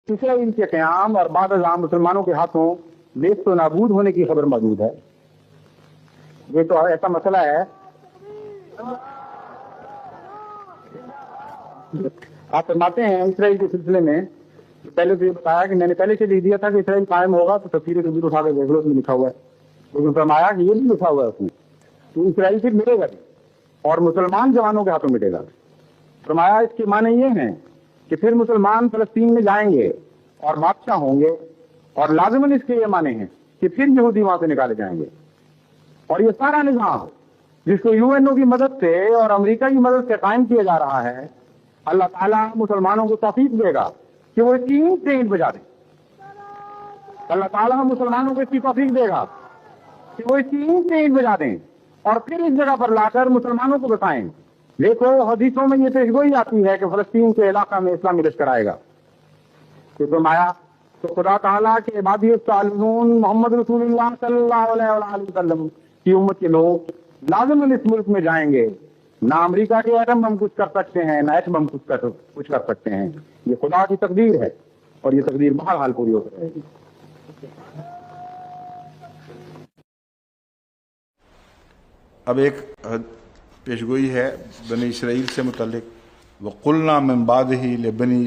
Israel के क़याम और बाद अज़ाम मुसलमानों के हाथों नेस्त व नाबूद होने की खबर मौजूद है। ये तो ऐसा मसला है, आप फरमाते हैं इसराइल के सिलसिले में, पहले तो ये बताया कि मैंने पहले से लिख दिया था कि इसराइल कायम होगा, तो तफसीर कबीर उठा के देख लो, उसमें लिखा हुआ है। लेकिन फरमाया कि ये नहीं लिखा हुआ है उसमें, तो इसराइल फिर मिलेगा और मुसलमान जवानों के हाथों मिटेगा। फरमाया इसके माने ये हैं कि फिर मुसलमान फलस्तीन में जाएंगे और बादशाह होंगे, और लाजमन इसके ये माने हैं कि फिर यहूदी वहां से निकाले जाएंगे। और ये सारा निजाम जिसको यूएनओ की मदद से और अमेरिका की मदद से कायम किया जा रहा है, अल्लाह ताला मुसलमानों को तौफीक देगा कि वो इसकी ईंट से ईंट बजा दें। अल्लाह ताला मुसलमानों को इसकी तौफीक देगा कि वो इसकी ईंट से ईंट बजा दें और फिर इस जगह पर लाकर मुसलमानों को बसाएं। देखो हदीसों में ये पेशगोई आती है कि फलस्तीन के इलाका में इस्लामी लश्कर आएगा। तो फरमाया तो खुदा ताला के इबादी सालिहून मोहम्मद रसूलुल्लाह सल्लल्लाहु अलैहि वसल्लम की उम्मत के लोग लाज़िमन इस मुल्क में जाएंगे। ना अमेरिका के एटम बम कुछ कर सकते हैं, ना एटम बम कुछ कर सकते हैं। ये खुदा की तकदीर है और ये तकदीर बहरहाल पूरी होती रहेगी। अब एक पेशगोई है बनी इसराइल से मुतल्लिक, वक़ुलना मिन बादिही लिबनी